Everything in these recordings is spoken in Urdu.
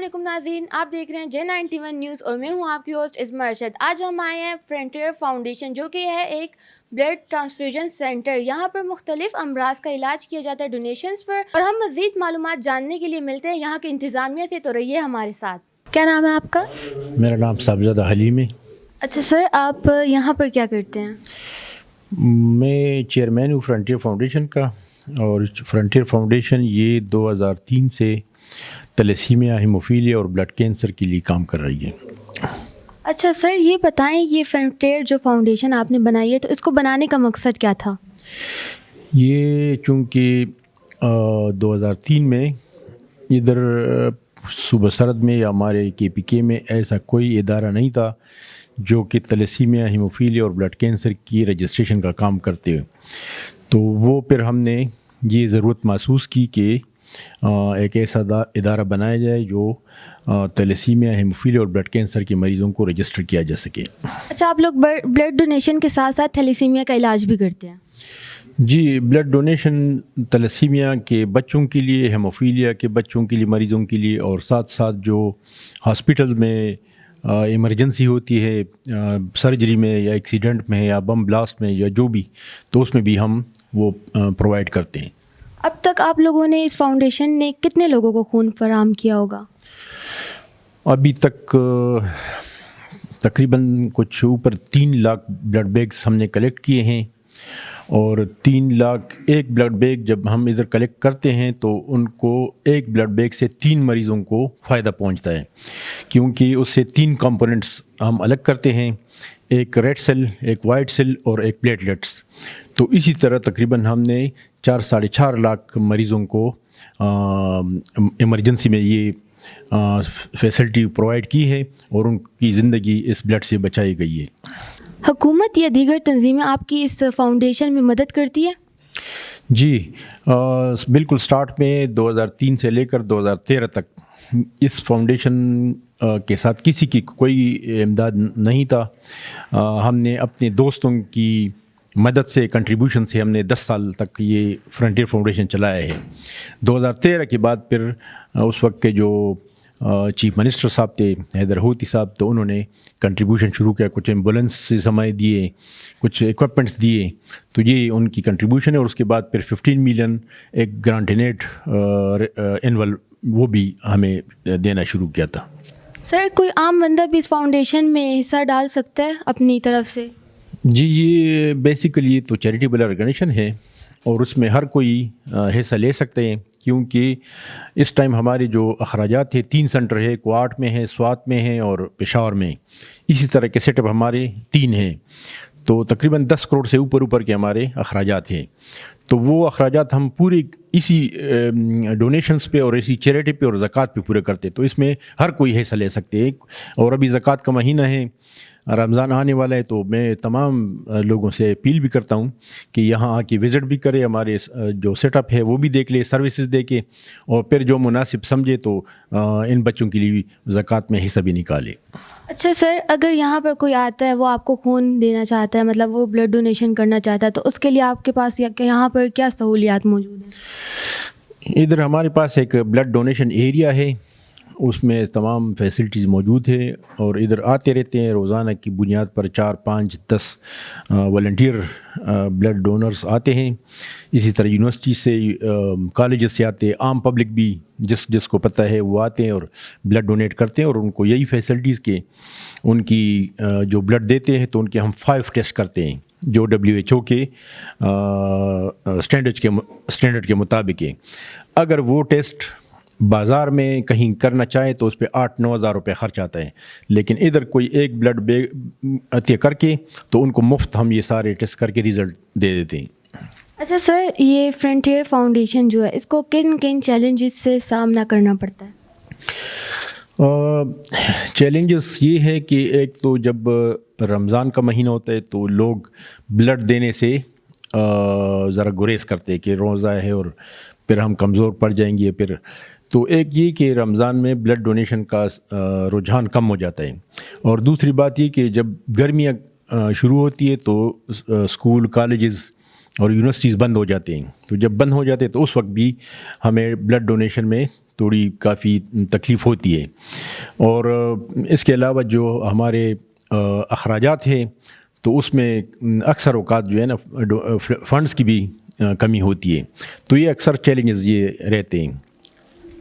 علیکم ناظرین، آپ دیکھ رہے ہیں J91 نیوز اور میں ہوں آپ کی ہوسٹ عظمی ارشد۔ آج ہم آئے ہیں فرنٹیئر فاؤنڈیشن جو کہ ہے ایک بلڈ ٹرانسفیوژن سینٹر۔ یہاں پر مختلف امراض کا علاج کیا جاتا ہے ڈونیشنز پر، اور ہم مزید معلومات جاننے کے لیے ملتے ہیں یہاں کی انتظامیہ سے، تو رہیے ہمارے ساتھ۔ کیا نام ہے آپ کا؟ میرا نام صاحبزادہ حلیم ہے۔ اچھا سر، آپ یہاں پر کیا کرتے ہیں؟ میں چیئرمین ہوں فرنٹیئر فاؤنڈیشن کا، اور فرنٹیئر فاؤنڈیشن یہ 2003 سے تلیسیمیا، ہیموفیلیا اور بلڈ کینسر کے لیے کام کر رہی ہے۔ اچھا سر، یہ بتائیں یہ فرنٹیئر جو فاؤنڈیشن آپ نے بنائی ہے تو اس کو بنانے کا مقصد کیا تھا؟ یہ چونکہ 2003 میں ادھر صوبہ سرحد میں یا ہمارے KPK میں ایسا کوئی ادارہ نہیں تھا جو کہ تلیسیمیا، ہیموفیلیا اور بلڈ کینسر کی رجسٹریشن کا کام کرتے ہوئے، تو وہ پھر ہم نے یہ ضرورت محسوس کی کہ ایک ایسا ادارہ بنایا جائے جو تلیسیمیا، ہیموفیلیا اور بلڈ کینسر کے مریضوں کو رجسٹر کیا جا سکے۔ اچھا، آپ لوگ بلڈ ڈونیشن کے ساتھ ساتھ تھیلیسیمیا کا علاج بھی کرتے ہیں؟ جی، بلڈ ڈونیشن تلیسیمیا کے بچوں کے لیے، ہیموفیلیا کے بچوں کے لیے، مریضوں کے لیے، اور ساتھ ساتھ جو ہاسپٹل میں ایمرجنسی ہوتی ہے سرجری میں یا ایکسیڈنٹ میں یا بم بلاسٹ میں یا جو بھی، تو اس میں بھی ہم وہ پرووائڈ کرتے ہیں۔ اب تک آپ لوگوں نے اس فاؤنڈیشن نے کتنے لوگوں کو خون فراہم کیا ہوگا؟ ابھی تک تقریباً کچھ اوپر 3 لاکھ بلڈ بیگس ہم نے کلیکٹ کیے ہیں، اور 3 لاکھ ایک بلڈ بیگ جب ہم ادھر کلیکٹ کرتے ہیں تو ان کو ایک بلڈ بیگ سے 3 مریضوں کو فائدہ پہنچتا ہے، کیونکہ اس سے 3 کمپوننٹس ہم الگ کرتے ہیں، ایک ریڈ سیل، ایک وائٹ سیل اور ایک پلیٹلیٹس۔ تو اسی طرح تقریباً ہم نے 4.5 لاکھ مریضوں کو ایمرجنسی میں یہ فیسلٹی پرووائڈ کی ہے، اور ان کی زندگی اس بلڈ سے بچائی گئی ہے۔ حکومت یا دیگر تنظیمیں آپ کی اس فاؤنڈیشن میں مدد کرتی ہے؟ جی، بالکل سٹارٹ میں 2003 سے لے کر 2013 تک اس فاؤنڈیشن کے ساتھ کسی کی کوئی امداد نہیں تھا۔ ہم نے اپنے دوستوں کی مدد سے، کنٹریبیوشن سے، ہم نے 10 سال تک یہ فرنٹیئر فاؤنڈیشن چلایا ہے۔ 2013 کے بعد پھر اس وقت کے جو چیف منسٹر صاحب تھے، حیدر ہوتی صاحب، تو انہوں نے کنٹریبیوشن شروع کیا، کچھ ایمبولینس ہمیں دیے، کچھ ایکوپمنٹس دیے، تو یہ ان کی کنٹریبیوشن ہے۔ اور اس کے بعد پھر 15 ملین ایک گرانٹینیٹ اینول وہ بھی ہمیں دینا شروع کیا تھا۔ سر، کوئی عام بندہ بھی اس فاؤنڈیشن میں حصہ ڈال سکتا ہے اپنی طرف سے؟ جی، یہ بیسیکلی تو چیریٹیبل آرگنائزیشن ہے، اور اس میں ہر کوئی حصہ لے سکتے ہیں، کیونکہ اس ٹائم ہمارے جو اخراجات ہیں 3 سینٹر ہے، کوارٹ میں ہے، سوات میں ہے اور پشاور میں، اسی طرح کے سیٹ اپ ہمارے 3 ہیں، تو تقریباً 10 کروڑ سے اوپر کے ہمارے اخراجات ہیں۔ تو وہ اخراجات ہم پورے اسی ڈونیشنز پہ اور اسی چیریٹی پہ اور زکوٰۃ پہ پورے کرتے، تو اس میں ہر کوئی حصہ لے سکتے ہیں۔ اور ابھی زکوٰۃ کا مہینہ ہے، رمضان آنے والا ہے، تو میں تمام لوگوں سے اپیل بھی کرتا ہوں کہ یہاں آ کے وزٹ بھی کرے، ہمارے جو سیٹ اپ ہے وہ بھی دیکھ لے، سروسز دے کے، اور پھر جو مناسب سمجھے تو ان بچوں کے لیے زکوٰۃ میں حصہ بھی نکالے۔ اچھا سر، اگر یہاں پر کوئی آتا ہے، وہ آپ کو خون دینا چاہتا ہے، مطلب وہ بلڈ ڈونیشن کرنا چاہتا ہے، تو اس کے لیے آپ کے پاس یہاں پر کیا سہولیات موجود ہیں؟ ادھر ہمارے پاس ایک بلڈ ڈونیشن ایریا ہے، اس میں تمام فیسلٹیز موجود ہیں، اور ادھر آتے رہتے ہیں، روزانہ کی بنیاد پر 4، 5، 10 والنٹیئر بلڈ ڈونرز آتے ہیں۔ اسی طرح یونیورسٹی سے، کالجز سے آتے ہیں، عام پبلک بھی جس کو پتہ ہے وہ آتے ہیں اور بلڈ ڈونیٹ کرتے ہیں، اور ان کو یہی فیسلٹیز کے ان کی جو بلڈ دیتے ہیں تو ان کے ہم 5 ٹیسٹ کرتے ہیں جو WHO کے اسٹینڈرڈ کے مطابق ہے۔ اگر وہ ٹیسٹ بازار میں کہیں کرنا چاہے تو اس پہ 8-9 ہزار روپے خرچ آتا ہے، لیکن ادھر کوئی ایک بلڈ بیگ عطیہ کر کے تو ان کو مفت ہم یہ سارے ٹیسٹ کر کے ریزلٹ دے دیتے ہیں۔ اچھا سر، یہ فرنٹیئر فاؤنڈیشن جو ہے اس کو کن چیلنجز سے سامنا کرنا پڑتا ہے؟ چیلنجز یہ ہے کہ ایک تو جب رمضان کا مہینہ ہوتا ہے تو لوگ بلڈ دینے سے ذرا گریز کرتے ہیں کہ روزہ ہے اور پھر ہم کمزور پڑ جائیں گے، پھر تو ایک یہ کہ رمضان میں بلڈ ڈونیشن کا رجحان کم ہو جاتا ہے، اور دوسری بات یہ کہ جب گرمیاں شروع ہوتی ہے تو اسکول، کالجز اور یونیورسٹیز بند ہو جاتے ہیں، تو جب بند ہو جاتے ہیں تو اس وقت بھی ہمیں بلڈ ڈونیشن میں تھوڑی کافی تکلیف ہوتی ہے. اور اس کے علاوہ جو ہمارے اخراجات ہیں تو اس میں اکثر اوقات جو ہے نا فنڈز کی بھی کمی ہوتی ہے. تو یہ اکثر چیلنجز یہ رہتے ہیں.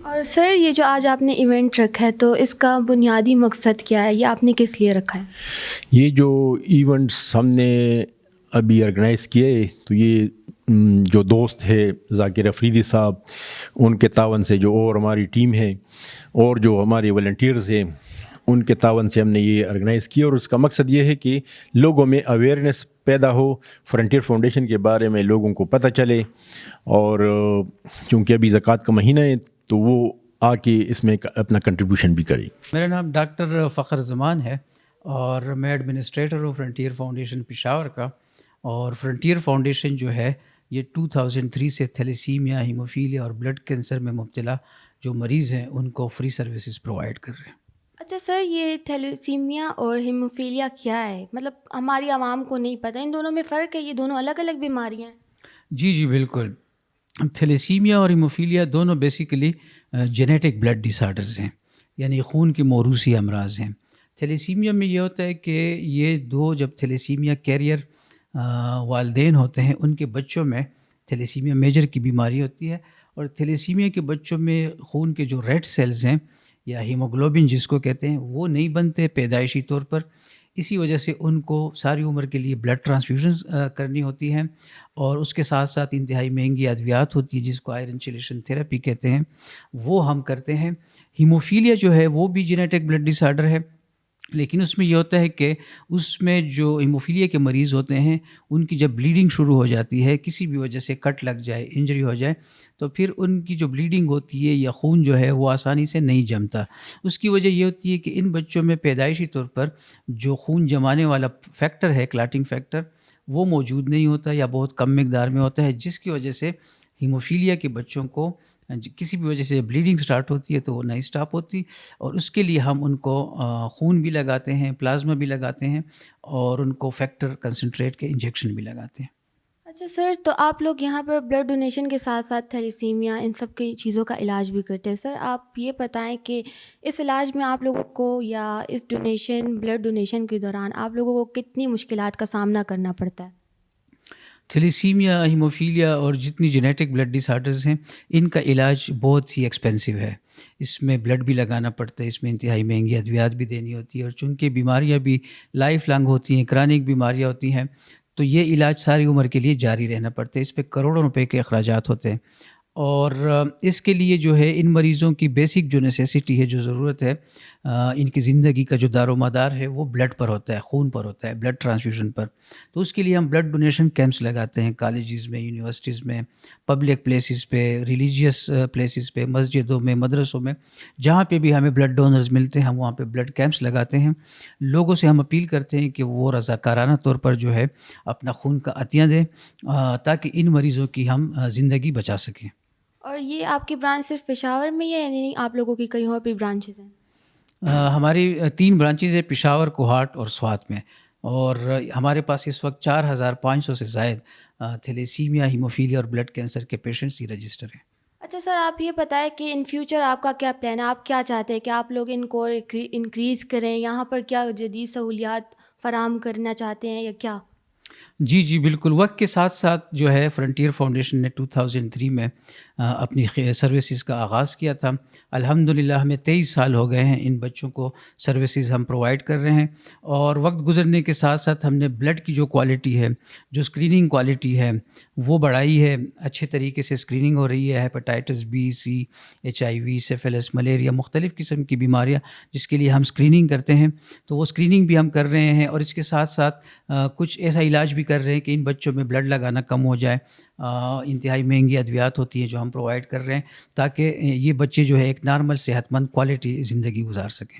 اور سر یہ جو آج آپ نے ایونٹ رکھا ہے تو اس کا بنیادی مقصد کیا ہے؟ یہ آپ نے کس لیے رکھا ہے؟ یہ جو ایونٹس ہم نے ابھی آرگنائز کیے تو یہ جو دوست ہے ذاکر افریدی صاحب ان کے تعاون سے، جو اور ہماری ٹیم ہے اور جو ہمارے والنٹیئرز ہیں ان کے تعاون سے ہم نے یہ آرگنائز کیا. اور اس کا مقصد یہ ہے کہ لوگوں میں اویئرنیس پیدا ہو، فرنٹیئر فاؤنڈیشن کے بارے میں لوگوں کو پتہ چلے. اور چونکہ ابھی زکوٰۃ کا مہینہ ہے تو وہ آ کے اس میں اپنا کنٹریبیوشن بھی کرے. میرا نام ڈاکٹر فخر زمان ہے اور میں ایڈمنسٹریٹر ہوں فرنٹیئر فاؤنڈیشن پشاور کا. اور فرنٹیئر فاؤنڈیشن جو ہے یہ 2003 سے تھیلیسیمیا، ہیموفیلیا اور بلڈ کینسر میں مبتلا جو مریض ہیں ان کو فری سروسز پرووائڈ کر رہے ہیں. اچھا سر، یہ تھیلیسیمیا اور ہیموفیلیا کیا ہے؟ مطلب ہماری عوام کو نہیں پتہ، ان دونوں میں فرق ہے؟ یہ دونوں الگ الگ بیماریاں ہیں؟ جی بالکل. تھیلیسیمیا اور ہیموفیلیا دونوں بیسیکلی جینیٹک بلڈ ڈس آرڈرز ہیں، یعنی خون کے موروثی امراض ہیں. تھیلیسیمیا میں یہ ہوتا ہے کہ یہ دو جب تھیلیسیمیا کیریئر والدین ہوتے ہیں ان کے بچوں میں تھیلیسیمیا میجر کی بیماری ہوتی ہے. اور تھیلیسیمیا کے بچوں میں خون کے جو ریڈ سیلز ہیں یا ہیموگلوبن جس کو کہتے ہیں وہ نہیں بنتے پیدائشی طور پر. اسی وجہ سے ان کو ساری عمر کے لیے بلڈ ٹرانسفیوژنز کرنی ہوتی ہیں. اور اس کے ساتھ ساتھ انتہائی مہنگی ادویات ہوتی ہیں جس کو آئرن چیلیشن تھراپی کہتے ہیں، وہ ہم کرتے ہیں. ہیموفیلیا جو ہے وہ بھی جینیٹک بلڈ ڈس آرڈر ہے، لیکن اس میں یہ ہوتا ہے کہ اس میں جو ہیموفیلیا کے مریض ہوتے ہیں ان کی جب بلیڈنگ شروع ہو جاتی ہے، کسی بھی وجہ سے کٹ لگ جائے، انجری ہو جائے، تو پھر ان کی جو بلیڈنگ ہوتی ہے یا خون جو ہے وہ آسانی سے نہیں جمتا. اس کی وجہ یہ ہوتی ہے کہ ان بچوں میں پیدائشی طور پر جو خون جمانے والا فیکٹر ہے، کلاٹنگ فیکٹر، وہ موجود نہیں ہوتا یا بہت کم مقدار میں ہوتا ہے، جس کی وجہ سے ہیموفیلیا کے بچوں کو کسی بھی وجہ سے بلیڈنگ سٹارٹ ہوتی ہے تو وہ نہیں سٹاپ ہوتی. اور اس کے لیے ہم ان کو خون بھی لگاتے ہیں، پلازما بھی لگاتے ہیں اور ان کو فیکٹر کنسنٹریٹ کے انجیکشن بھی لگاتے ہیں. اچھا سر، تو آپ لوگ یہاں پر بلڈ ڈونیشن کے ساتھ ساتھ تھیلیسیمیا ان سب کی چیزوں کا علاج بھی کرتے ہیں. سر آپ یہ بتائیں کہ اس علاج میں آپ لوگوں کو یا اس بلڈ ڈونیشن کے دوران آپ لوگوں کو کتنی مشکلات کا سامنا کرنا پڑتا ہے؟ تھیلیسیمیا، ہیموفیلیا اور جتنی جینیٹک بلڈ ڈس آرڈرز ہیں ان کا علاج بہت ہی ایکسپینسو ہے. اس میں بلڈ بھی لگانا پڑتا ہے، اس میں انتہائی مہنگی ادویات بھی دینی ہوتی ہے، اور چونکہ بیماریاں بھی لائف لانگ ہوتی ہیں، کرانک بیماریاں ہوتی ہیں، تو یہ علاج ساری عمر کے لیے جاری رہنا پڑتا ہے. اس پہ کروڑوں روپے کے اخراجات ہوتے ہیں. اور اس کے لیے جو ہے ان مریضوں کی بیسک جو نیسیسٹی ہے، جو ضرورت ہے، ان کی زندگی کا جو دار و مدار ہے وہ بلڈ پر ہوتا ہے، خون پر ہوتا ہے، بلڈ ٹرانسفیوژن پر. تو اس کے لیے ہم بلڈ ڈونیشن کیمپس لگاتے ہیں کالجز میں، یونیورسٹیز میں، پبلک پلیسز پہ، ریلیجیس پلیسز پہ، مسجدوں میں، مدرسوں میں، جہاں پہ بھی ہمیں بلڈ ڈونرز ملتے ہیں ہم وہاں پہ بلڈ کیمپس لگاتے ہیں. لوگوں سے ہم اپیل کرتے ہیں کہ وہ رضاکارانہ طور پر جو ہے اپنا خون کا عطیہ دیں تاکہ ان مریضوں کی ہم زندگی بچا سکیں. اور یہ آپ کی برانچ صرف پشاور میں ہے یعنی آپ لوگوں کی کہیں اور بھی برانچز ہیں؟ ہماری 3 برانچز ہیں، پشاور، کوہاٹ اور سوات میں. اور ہمارے پاس اس وقت 4500 سے زائد تھیلیسیمیا، ہیموفیلیا اور بلڈ کینسر کے پیشنٹس ہی رجسٹر ہیں. اچھا سر، آپ یہ بتائیں کہ ان فیوچر آپ کا کیا پلان ہے؟ آپ کیا چاہتے ہیں کہ آپ لوگ ان کو انکریز کریں؟ یہاں پر کیا جدید سہولیات فراہم کرنا چاہتے ہیں یا کیا؟ جی بالکل. وقت کے ساتھ ساتھ جو ہے فرنٹیئر فاؤنڈیشن نے 2003 میں اپنی سروسز کا آغاز کیا تھا. الحمدللہ ہمیں 23 سال ہو گئے ہیں ان بچوں کو سروسز ہم پرووائڈ کر رہے ہیں. اور وقت گزرنے کے ساتھ ساتھ ہم نے بلڈ کی جو کوالٹی ہے، جو اسکریننگ کوالٹی ہے وہ بڑھائی ہے. اچھے طریقے سے اسکریننگ ہو رہی ہے. Hepatitis B, C, HIV، syphilis, malaria, مختلف قسم کی بیماریاں جس کے لیے ہم اسکریننگ کرتے ہیں، تو وہ اسکریننگ بھی ہم کر رہے ہیں. اور اس کے ساتھ ساتھ کچھ ایسا علاج بھی کر رہے ہیں کہ ان بچوں میں بلڈ لگانا کم ہو جائے. انتہائی مہنگی ادویات ہوتی ہیں جو ہم پرووائڈ کر رہے ہیں تاکہ یہ بچے جو ہے ایک نارمل صحت مند کوالٹی زندگی گزار سکیں.